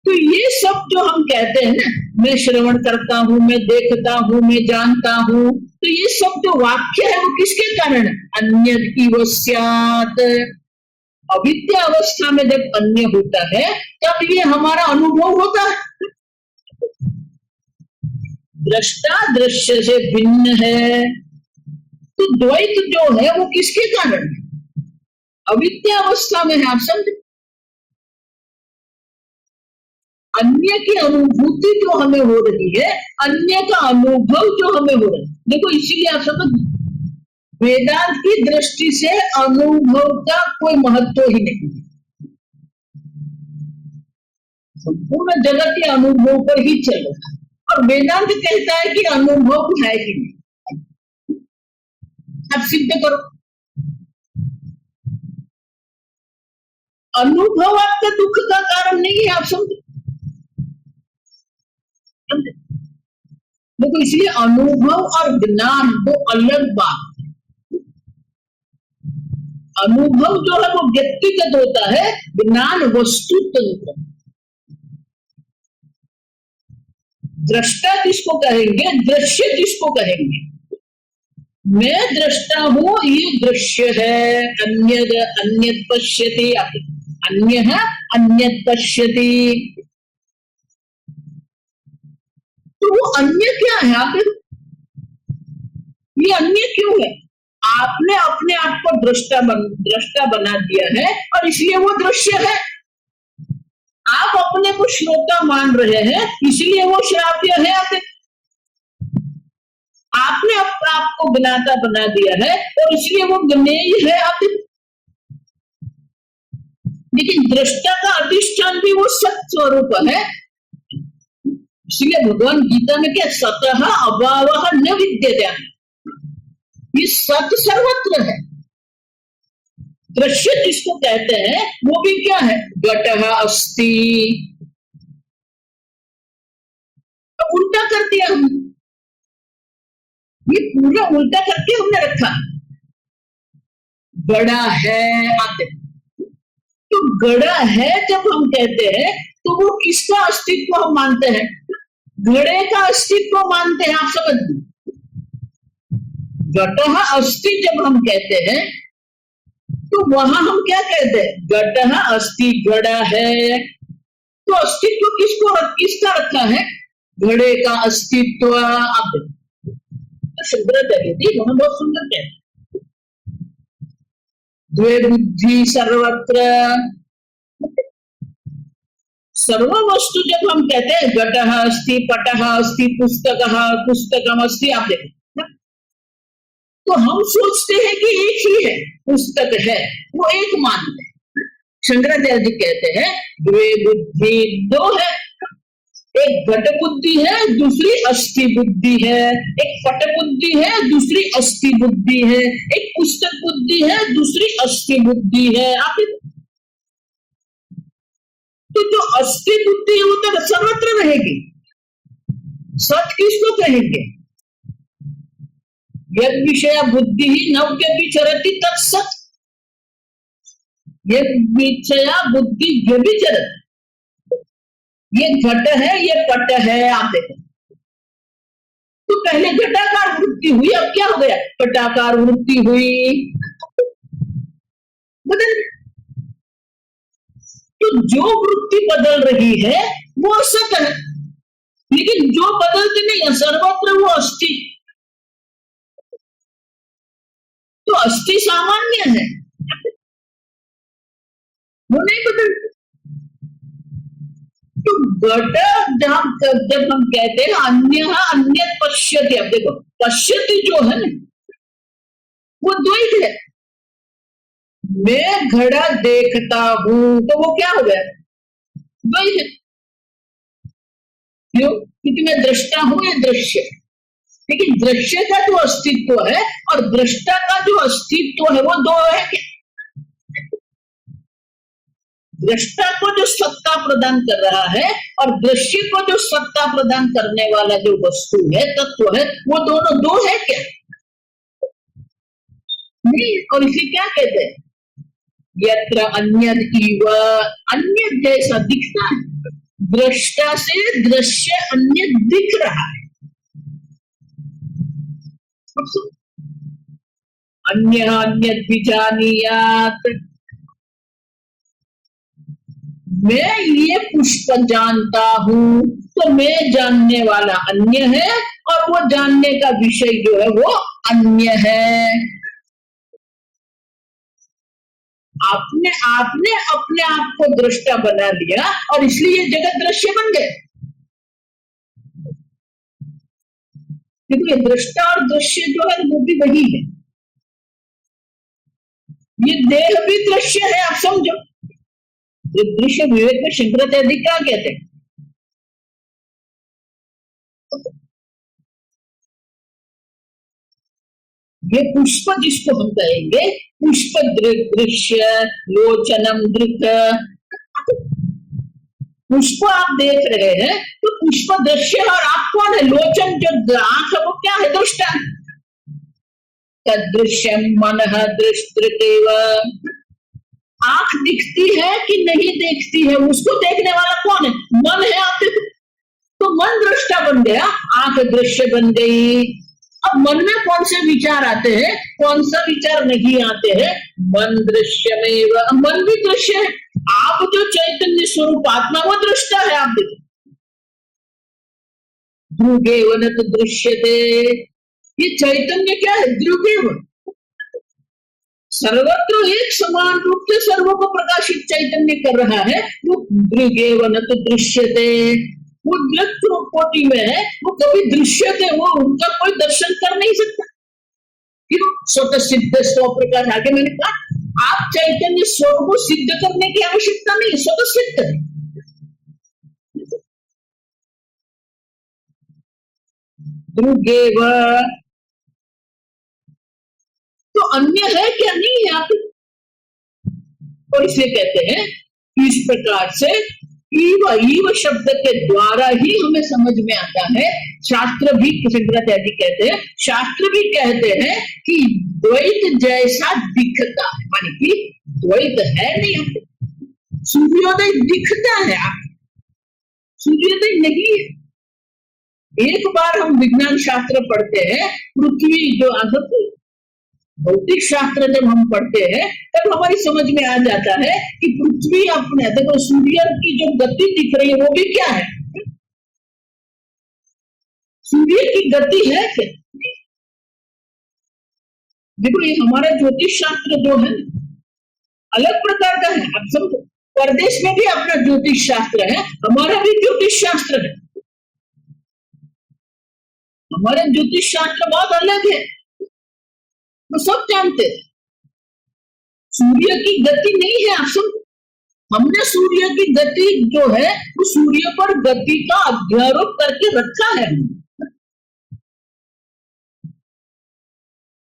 तो ये सब जो हम कहते हैं ना, मैं श्रवण करता हूं, मैं देखता हूं, मैं जानता हूं, तो ये सब जो वाक्य है वो किसके कारण, अन्यद इव स्यात्। अविद्या अवस्था में जब अन्य होता है तब ये हमारा अनुभव होता है। दृष्टा दृश्य से भिन्न है, तो द्वैत जो है वो किसके कारण है, अविद्या अवस्था में है। आप समझे, अन्य की अनुभूति जो हमें हो रही है, अन्य का अनुभव जो हमें हो रहा है, देखो इसीलिए आप समझ, वेदांत की दृष्टि से अनुभव का कोई महत्व ही नहीं है। संपूर्ण जगत के अनुभव पर ही चल रहा है, और वेदांत कहता है कि अनुभव है ही नहीं। आप सिद्ध करो, अनुभव आपका दुख का कारण नहीं है। आप समझे, देखो इसलिए अनुभव और ज्ञान दो अलग बात है। अनुभव जो है वो व्यक्तिगत होता है, ज्ञान वस्तु तंत्र। दृष्टा किसको कहेंगे, दृश्य किसको कहेंगे, मैं दृष्टा हूं, ये दृश्य है। अन्य अन्य पश्यति, अन्य है अन्य पश्यति, तो वो अन्य क्या है, आप ये अन्य क्यों है, आपने अपने आप को दृष्टा बना दिया है और इसलिए वो दृश्य है। आप अपने को श्रोता मान रहे हैं इसलिए वो श्राव्य है। आपने आप को ज्ञाता बना दिया है और इसलिए वो ज्ञेय है। आप लेकिन दृष्टा का अधिष्ठान भी वो सत स्वरूप है। इसलिए भगवान गीता में क्या, सतः अभावः न विद्यते, ये सत सर्वत्र है। दृश्य जिसको कहते हैं वो भी क्या है, घटः अस्ति। तो उल्टा कर दिया हमने, ये पूरा उल्टा करके हमने रखा। गड़ा है, आते तो गड़ा है जब हम कहते हैं तो वो किसका अस्तित्व हम मानते हैं, घड़े का अस्तित्व मानते हैं। आप समझ, घटः अस्ति जब हम कहते हैं तो वहां हम क्या कहते हैं, घटः अस्ति, घड़ा है। तो अस्तित्व किसका रखा है, घड़े का अस्तित्व। आप शंकराचार्य जी वहां बहुत सुंदर कहते, द्वे बुद्धि सर्वत्र। सर्व वस्तु जब हम कहते हैं घटः अस्ति, पटः अस्ति, पुस्तकम अस्ति, आप देखो तो हम सोचते हैं कि एक ही है, पुस्तक है, वो एक मानते हैं। शंकराचार्य जी कहते हैं द्वे बुद्धि, दो है, एक घट बुद्धि है, दूसरी अस्थि बुद्धि है। एक पट बुद्धि है, दूसरी अस्थि बुद्धि है। एक पुस्तक बुद्धि है, दूसरी अस्थि बुद्धि है। आप तो जो अस्थि बुद्धि है वो तो सर्वत्र रहेगी। सत किसको कहेंगे, यद विषय बुद्धि ही न व्यभिचरति तत्सत्, यद विषय बुद्धि व्यभिचरति। ये घट है, ये पट है। आप देखो तो पहले घटाकार वृत्ति हुई, अब क्या हो गया, पटाकार वृत्ति हुई, बदल। तो जो वृत्ति बदल रही है वो सत है, लेकिन जो बदलते नहीं है सर्वत्र वो अस्थि। तो अस्थि सामान्य है, वो नहीं बदलती। तो घट जब हम कहते हैं अन्य अन्य पश्यति, अब देखो पश्यति जो है ना वो द्वैत है। मैं घड़ा देखता हूं तो वो क्या हो गया, द्वैत है। क्यों, क्योंकि मैं दृष्टा हूं, ये दृश्य। लेकिन दृश्य का जो अस्तित्व है और दृष्टा का जो अस्तित्व है वो दो है। दृष्टा को जो सत्ता प्रदान कर रहा है और दृश्य को जो सत्ता प्रदान करने वाला जो वस्तु है, तत्व है, वो दोनों दो है क्या? नहीं। और इसे क्या कहते हैं? यत्र अन्यद इव, अन्य जैसा दिखता है, दृष्टा से दृश्य अन्य दिख रहा है। अन्य अन्यद विजानीयात, मैं ये पुष्प जानता हूं तो मैं जानने वाला अन्य है और वो जानने का विषय जो है वो अन्य है। आपने आपने अपने आप को दृष्टा बना लिया और इसलिए जगत दृश्य बन गए। क्योंकि दृष्टा और दृश्य जो है वो भी वही है। ये देह भी दृश्य है, आप समझो। ये दृश्य विवेक में शंकराचार्य क्या कहते हैं? ये पुष्प जिसको हम कहेंगे, पुष्प दृश्य, लोचनम दृक, पुष्प आप देख रहे हैं तो पुष्प दृश्य और आप कौन है? लोचन जो आंख है वो क्या है? दृष्टा। तदृश्यम मन दृष्टृतेव, आंख दिखती है कि नहीं देखती है, उसको देखने वाला कौन है? मन है। आप देखो तो मन दृष्टा बन गया, आंख दृश्य बन गई। अब मन में कौन से विचार आते हैं, कौन सा विचार नहीं आते हैं? मन दृश्यमेव, मन भी दृश्य है। आप जो चैतन्य स्वरूप आत्मा वो दृष्टा है। आप देखो ध्रुवेव न तो दृश्यते, ये चैतन्य क्या है? ध्रुवेव, सर्वत्र एक समान रूप से सर्वों को प्रकाशित चैतन्य कर रहा है। वो ध्रुवेव न तो दृश्यते, वो दृश्य कोटि में है, वो कभी दृश्य थे, वो उनका कोई दर्शन कर नहीं सकता। क्यों? स्वतः सिद्ध स्व प्रकाश। आगे मैंने कहा आप चैतन्य स्व को सिद्ध करने की आवश्यकता नहीं, स्वतः सिद्ध है। ध्रुवेव तो अन्य है क्या? नहीं है। आप और इसे कहते हैं इस प्रकार से ईव ईव शब्द के द्वारा ही हमें समझ में आता है। शास्त्र भी, शंकराचार्य कहते हैं, शास्त्र भी कहते हैं कि द्वैत जैसा दिखता है, माने कि द्वैत है नहीं। सूर्योदय दिखता है, आप सूर्योदय नहीं है। एक बार हम विज्ञान शास्त्र पढ़ते हैं, पृथ्वी जो भौतिक शास्त्र जब हम पढ़ते हैं तब हमारी समझ में आ जाता है कि पृथ्वी अपने, देखो सूर्य की जो गति दिख रही है वो भी क्या है? सूर्य की गति है क्या? देखो ये हमारा ज्योतिष शास्त्र जो है अलग प्रकार का है। आप समझो, परदेश में भी अपना ज्योतिष शास्त्र है, हमारा भी ज्योतिष शास्त्र है। हमारा ज्योतिष शास्त्र बहुत अलग है, वो सब जानते हैं। सूर्य की गति नहीं है। आप समझो, हमने सूर्य की गति जो है वो सूर्य पर गति का अध्यारोप करके रखा है।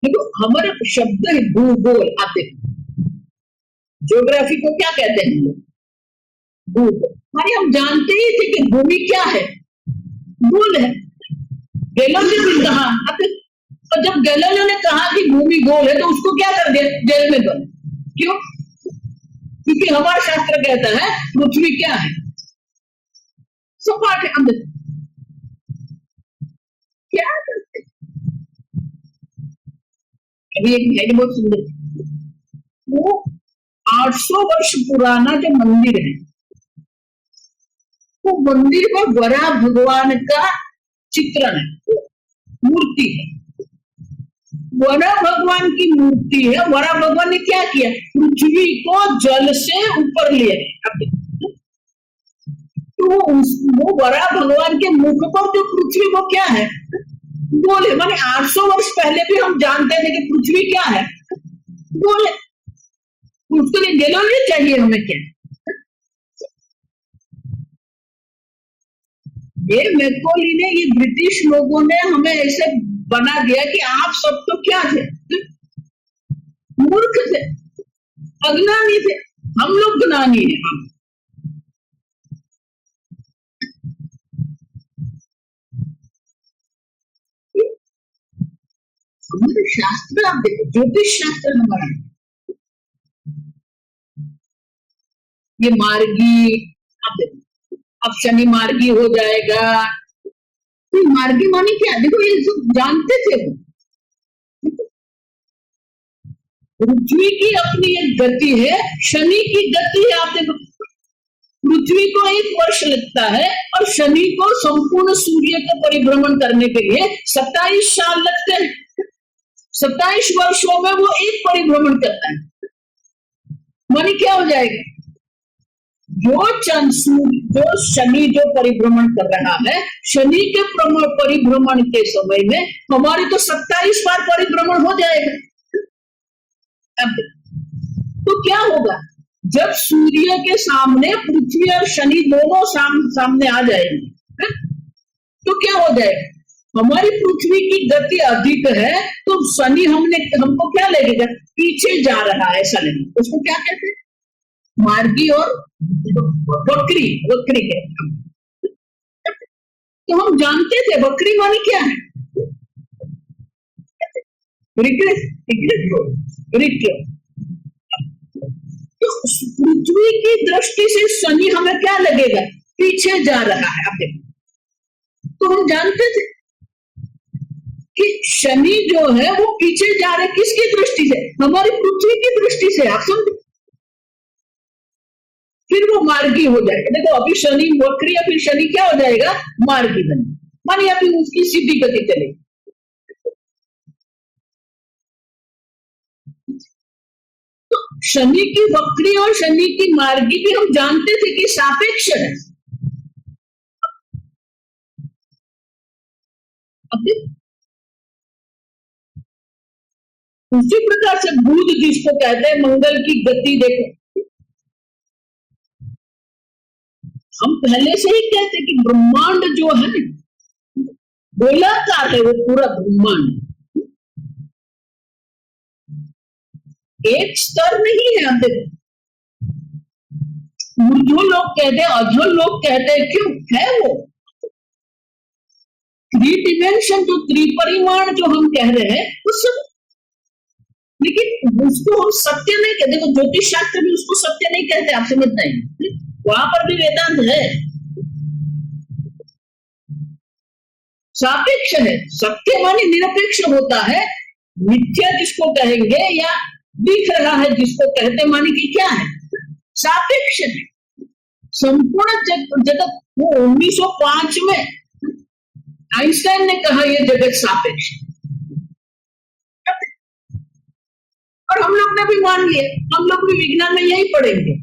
देखो हमारे शब्द है भूगोल। आते ज्योग्राफी को क्या कहते हैं? भूगोल। अरे हम जानते ही थे कि भूमि क्या है? गोल है। गैलीलियो ने कहा, और जब गैलीलियो ने कहा कि भूमि गोल है तो उसको क्या कर दिया? जेल में बंद। क्यों? क्योंकि हमारा शास्त्र कहता है पृथ्वी क्या है? सपाट है। अंदर क्या करते? अभी एक है बहुत सुंदर, वो 800 वर्ष पुराना जो मंदिर है, वो मंदिर में वराह भगवान का चित्रण है, मूर्ति है। वराह भगवान की मूर्ति है। वराह भगवान ने क्या किया? पृथ्वी को जल से ऊपर ले गए। तो वो वराह भगवान के मुख पर जो पृथ्वी वो क्या है? गोल है। माने 800 वर्ष पहले भी हम जानते थे कि पृथ्वी क्या है? गोल है। उसके लिए गैलीलियो चाहिए हमें क्या? ये मैकोली ने, ये ब्रिटिश लोगों ने हमें ऐसे बना दिया कि आप सब तो क्या थे? मूर्ख थे, अज्ञानी थे। हम लोग ज्ञानी है। हम हमारे शास्त्र आप देखो, ज्योतिष शास्त्र हमारा, ये मार्गी, आप देखो अब शनि मार्गी हो जाएगा, तो मार्गी माने क्या, देखो ये सब जानते थे वो। पृथ्वी की अपनी एक गति है, शनि की गति है। आप देखो पृथ्वी को 1 वर्ष लगता है और शनि को संपूर्ण सूर्य का परिभ्रमण करने के लिए 27 साल लगते हैं। 27 वर्षों में वो एक परिभ्रमण करता है, मानी क्या हो जाएगा, जो शनि जो परिभ्रमण कर रहा है, शनि के परिभ्रमण के समय में हमारे तो 27 बार परिभ्रमण हो जाएगा। अब तो क्या होगा, जब सूर्य के सामने पृथ्वी और शनि दोनों सामने आ जाएंगे, तो क्या हो जाएगा, हमारी पृथ्वी की गति अधिक है तो शनि हमको क्या लगेगा, पीछे जा रहा है, ऐसा लगेगा। उसको क्या कहते हैं, मार्गी और वक्री कहते। तो हम जानते थे वक्री माने क्या है, तो पृथ्वी की दृष्टि से शनि हमें क्या लगेगा, पीछे जा रहा है। आप देखो, तो हम जानते थे कि शनि जो है वो पीछे जा रहे, किसकी दृष्टि से, हमारी पृथ्वी की दृष्टि से। आप समझो, फिर वो मार्गी हो जाएगा। देखो अभी शनि वक्री है, फिर शनि क्या हो जाएगा, मार्गी बने, मानिए अभी उसकी सीधी गति चलेगी। तो शनि की वक्री और शनि की मार्गी भी हम जानते थे कि सापेक्ष है। उसी प्रकार से बुध जिसको कहते हैं, मंगल की गति देखो, हम पहले से ही कहते कि ब्रह्मांड जो है गोलाकार है, वो पूरा ब्रह्मांड एक स्तर नहीं है। आप देखो, जो लोग कहते हैं, अधो लोग कहते हैं, क्यों है वो 3 डिमेंशन, जो त्रिपरिमाण जो हम कह रहे हैं वो सब, लेकिन उसको हम सत्य नहीं कहते। देखो ज्योतिष शास्त्र में उसको सत्य नहीं कहते, आप समझ नहीं, वहां पर भी वेदांत है, सापेक्ष है। सत्य माने निरपेक्ष होता है, मिथ्या जिसको कहेंगे या दिख रहा है जिसको कहते माने कि क्या है, सापेक्ष है। संपूर्ण जगत, वो 1905 में आइंस्टाइन ने कहा यह जगत सापेक्ष है, और हम लोग ने भी मान लिया। हम लोग भी विज्ञान में यही पढ़ेंगे,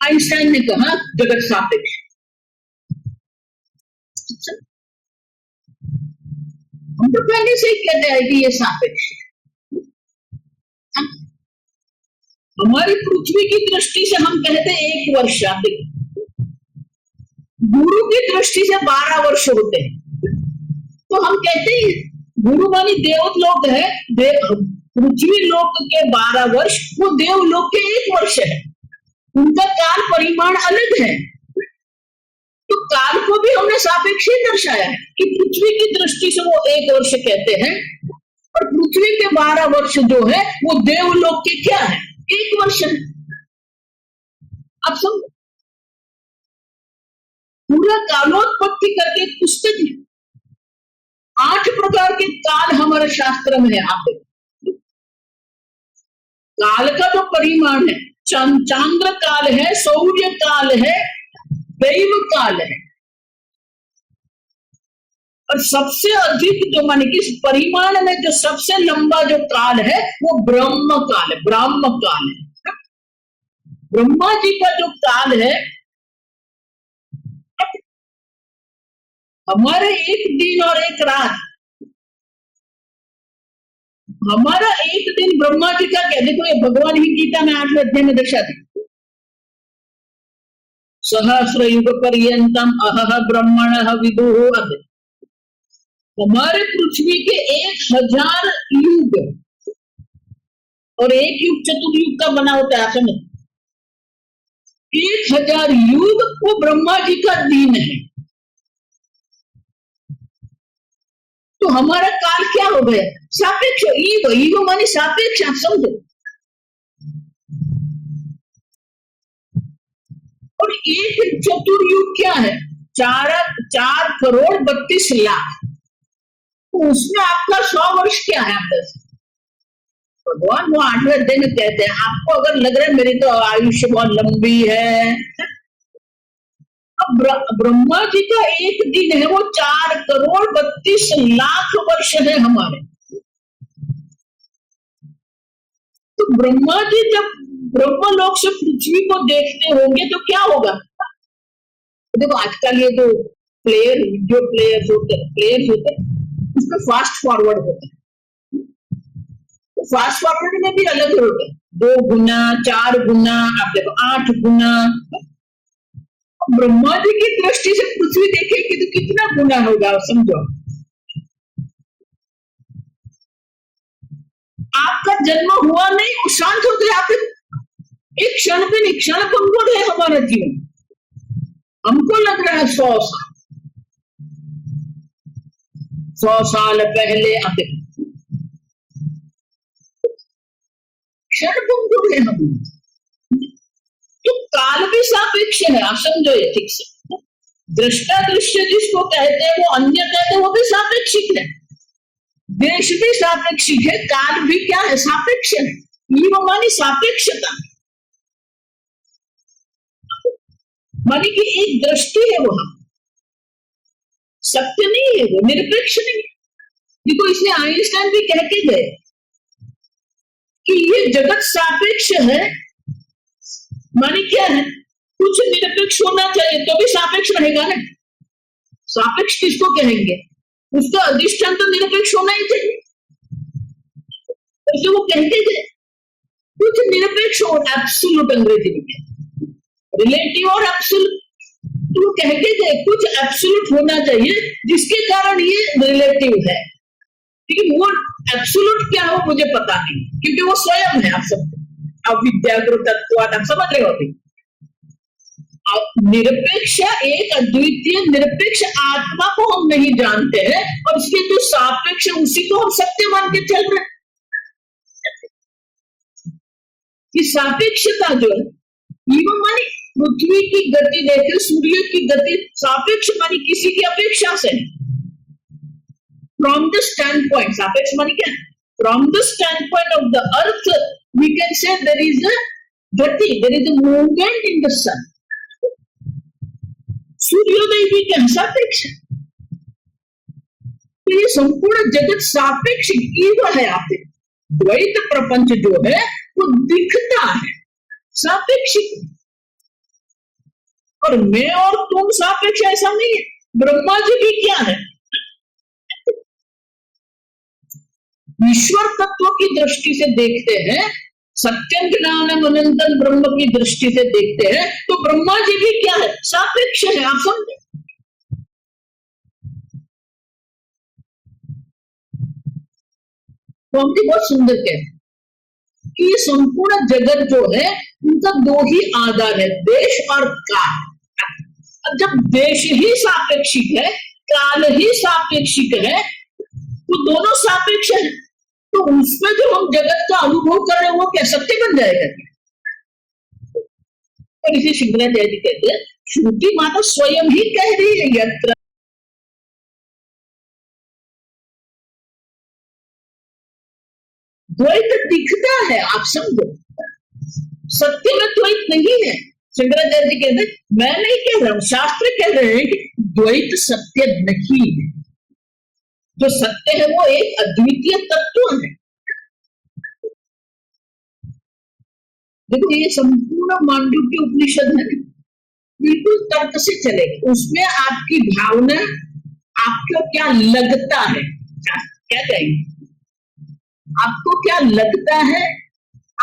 आइंस्टाइन ने कहा जगत सापेक्ष। हम तो पहले से ही कहते हैं कि ये सापेक्ष है। हमारी पृथ्वी की दृष्टि से हम कहते हैं 1 वर्ष, गुरु की दृष्टि से 12 वर्ष होते हैं। तो हम कहते हैं गुरु मानी देवलोक है, पृथ्वी लोक के 12 वर्ष, वो देवलोक के 1 वर्ष है। उनका काल परिमाण अलग है, तो काल को भी हमने सापेक्ष ही दर्शाया है कि पृथ्वी की दृष्टि से वो 1 वर्ष कहते हैं, और पृथ्वी के 12 वर्ष जो है वो देवलोक के क्या है, 1 वर्ष है। अब सब पूरा कालोत्पत्ति करके एक पुस्तक है, 8 प्रकार के काल हमारे शास्त्र में है। आप देखो, काल का जो परिमाण है, चांद्र काल है, सौर्य काल है, दैव काल है, और सबसे अधिक जो माने कि परिमाण में जो सबसे लंबा जो काल है वो ब्रह्म काल है, ब्राह्म काल है। ब्रह्मा जी का जो काल है, हमारे 1 दिन और 1 रात, हमारा 1 दिन ब्रह्मा जी का क्या, देखो ये भगवान ही गीता में 8वें अध्याय में दर्शाते, सहस्र युग पर्यंतम अहह ब्रह्मणः विदुः। हमारे पृथ्वी के 1000 युग, और 1 युग चतुर्युग का बना होता है। समझ, 1000 युग वो ब्रह्मा जी का दिन है। तो हमारा काल क्या हो गया? सापेक्ष। ईगो, ईगो माने सापेक्ष, आप समझो। और एक चतुर्युग क्या है? 4,32,00,000। तो उसमें आपका 100 वर्ष क्या है? आप दस भगवान वो 8वें अध्याय में कहते हैं, आपको अगर लग रहा है मेरी तो आयुष्य बहुत लंबी है, अब ब्रह्मा जी का एक दिन है वो 4,32,00,000 वर्ष है हमारे। तो ब्रह्मा जी जब ब्रह्मलोक से पृथ्वी को देखते होंगे तो क्या होगा? देखो आजकल ये जो प्लेयर्स होते हैं उसमें फास्ट फॉरवर्ड होते हैं। तो फास्ट फॉरवर्ड में भी अलग होते हैं, 2 गुना, 4 गुना, आप देखो 8 गुना। ब्रह्मा जी की दृष्टि से पृथ्वी देखेंगे तो कितना गुना होगा, समझो। आपका जन्म हुआ नहीं, वो शांत होते आप एक क्षण पे नहीं, क्षण भंगुर है हमारा जीवन। हमको लग रहा है 100 साल पहले, आप क्षण भंगुर है हम। तो काल भी सापेक्ष है, आप समझो ये ठीक से। दृष्टा दृश्य जिसको कहते हैं वो अन्य कहते हैं, वो भी सापेक्षिक है। देश भी सापेक्षिक है, काल भी क्या है? सापेक्ष है। ये मानी सापेक्षता, मानी कि एक दृष्टि है, वो सत्य नहीं है, वो निरपेक्ष नहीं है। देखो इसलिए आइंस्टाइन भी कह के गए कि ये जगत सापेक्ष है। माने क्या है? कुछ निरपेक्ष होना चाहिए तो भी सापेक्ष रहेगा ना। सापेक्ष किसको कहेंगे? उसका अधिष्ठान तो निरपेक्ष होना ही चाहिए। तो वो कहते थे कुछ निरपेक्ष और एब्सोल्यूट, अंग्रेजी में रिलेटिव और एब्सोल्यूट। तो कहते थे कुछ एब्सोल्यूट होना चाहिए जिसके कारण ये रिलेटिव है। लेकिन वो एब्सोल्यूट क्या हो मुझे पता नहीं, क्योंकि वो स्वयं है। आप सब अविद्याकृतत्व, आप समझ रहे हो अभी। निरपेक्ष, एक अद्वितीय निरपेक्ष आत्मा को हम नहीं जानते हैं, और इसके जो सापेक्ष उसी को हम सत्य मान के चल रहे हैं। ये सापेक्षता जो है, ये मानी पृथ्वी की गति देखे सूर्य की गति सापेक्ष मानी किसी की अपेक्षा से। फ्रॉम द स्टैंड पॉइंट, सापेक्ष मानी क्या? From the stand point of the earth we can say there is a गति, there is a movement in the sun. सूर्योदय भी क्या सापेक्ष है? तो ये संपूर्ण जगत सापेक्ष ईगो है। आप द्वैत प्रपंच जो है वो दिखता है सापेक्षिक, और मैं और तुम सापेक्ष ऐसा नहीं है। ब्रह्मा जी भी क्या है? ईश्वर तत्व की दृष्टि से देखते हैं, सत्यं ज्ञानम् अनंतं ब्रह्म की दृष्टि से देखते हैं, तो ब्रह्मा जी भी क्या है? सापेक्ष है। आप समझे? तो हम बहुत सुंदर कहते हैं कि ये संपूर्ण जगत जो है उनका 2 ही आधार है, देश और काल। अब जब देश ही सापेक्षिक है, काल ही सापेक्षिक है, तो दोनों सापेक्ष है, तो उसमें जो हम जगत का अनुभव कर रहे हैं वो क्या सत्य बन जाएगा? और इसे शंकराचार्य जी कहते हैं, श्रुति माता स्वयं ही कह रही है, यत्र द्वैत दिखता है। आप समझो, सत्य में द्वैत नहीं है। शंकराचार्य जी कहते हैं, मैं नहीं कह रहा हूं, शास्त्र कह रहे हैं कि द्वैत सत्य नहीं है। जो सत्य है वो एक अद्वितीय तत्व है। देखो ये संपूर्ण मांडुक्य उपनिषद है, बिल्कुल तर्क से चलेगा। उसमें आपकी भावना, आपको क्या लगता है, क्या कहेंगे, आपको क्या लगता है,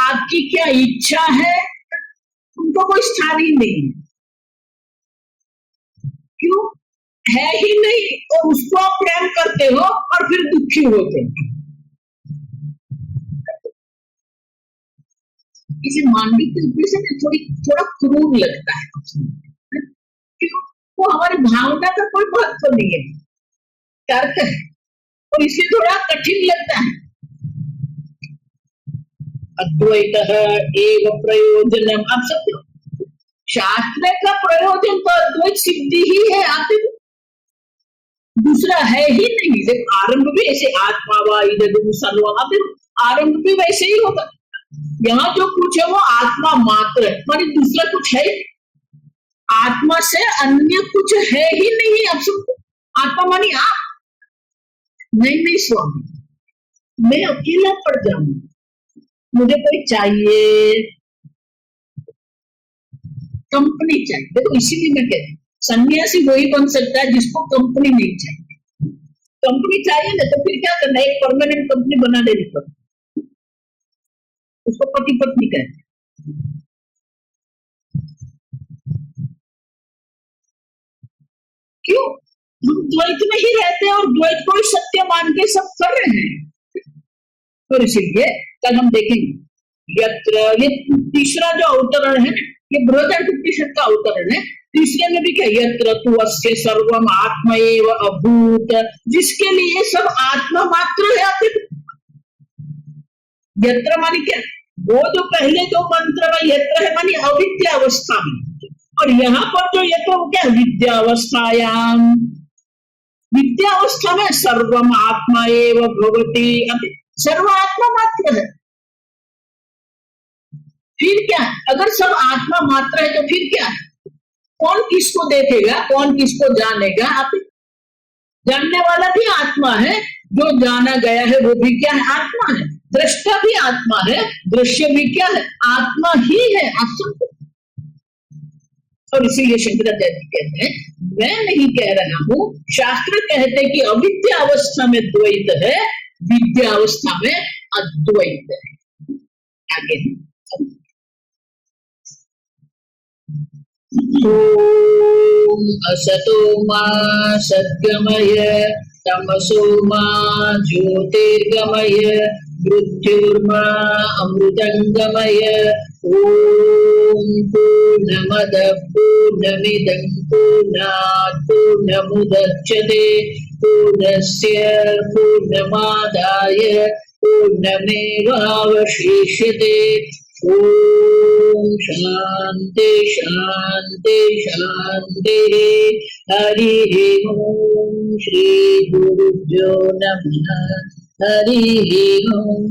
आपकी क्या इच्छा है, उनको कोई स्थान ही नहीं। क्यों है ही नहीं, और उसको आप प्रेम करते हो और फिर दुखी होते हो। इसे मानवीय तरीके से ना थोड़ा क्रूर लगता है। क्यों? वो हमारी भावना का कोई महत्व नहीं है, तर्क है, और इसे थोड़ा कठिन लगता है। अद्वैत एव प्रयोजनम। आप सब शास्त्र का प्रयोजन तो अद्वैत सिद्धि ही है, आप दूसरा है ही नहीं। देखो आरंभ भी ऐसे आत्मा वा इदं सर्वम, आरंभ भी वैसे ही होगा। यहाँ जो कुछ है वो आत्मा मात्र है, मानी दूसरा कुछ है, आत्मा से अन्य कुछ है ही नहीं। आप सब आत्मा मानी आप नहीं स्वामी, मैं अकेला पड़ जाऊंगा, मुझे कोई चाहिए, कंपनी चाहिए। देखो इसीलिए मैं कहती हूँ सन्यासी वही बन सकता है जिसको कंपनी नहीं चाहिए। कंपनी चाहिए ना तो फिर क्या करना है, एक परमानेंट कंपनी बना देनी पड़ती, उसको पति पत्नी कहते हैं। क्यों? हम द्वैत में ही रहते हैं और द्वैत को ही सत्य मान के सब कर रहे हैं। और इसीलिए कल हम देखेंगे यत्र, ये तीसरा जो अवतरण है ये बृहदारण्यक का अवतरण है। तीसरे में भी क्या, यत्र तु अस्य सर्वम आत्मा एव अभूत, जिसके लिए सब आत्मा मात्र है। आप यत्र मानी क्या, वो जो पहले दो मंत्र में यत्र है मानी अविद्यावस्था में, और यहाँ पर जो यत्र वो क्या, विद्यावस्थायाम, विद्यावस्था में सर्वम आत्मा एव भवति, सर्व आत्मा मात्र है। फिर क्या, अगर सब आत्मा मात्र है तो फिर क्या, कौन किसको देखेगा, कौन किसको जानेगा? आप जानने वाला भी आत्मा है, जो जाना गया है वो भी क्या है, आत्मा है। दृष्टा भी आत्मा है, दृश्य भी क्या है, आत्मा ही है। आप सब, और इसीलिए शंकराचार्य जी कहते हैं मैं नहीं कह रहा हूं, शास्त्र कहते हैं कि अविद्या अवस्था में द्वैत है, विद्या अवस्था में अद्वैत है। आगे असतो मा सद्गमय तमसो मा ज्योतिर्गमय मृत्युर्मा अमृतंगमय। ओम पूर्णमद पूर्णमिदं पूर्णात् पूर्णमुदच्यते पूर्णस्य पूर्णमादाय पूर्णमेवावशिष्यते। ओम शांति शांति शांति। हरि ओम श्री गुरुभ्यो नमः। हरि ओम।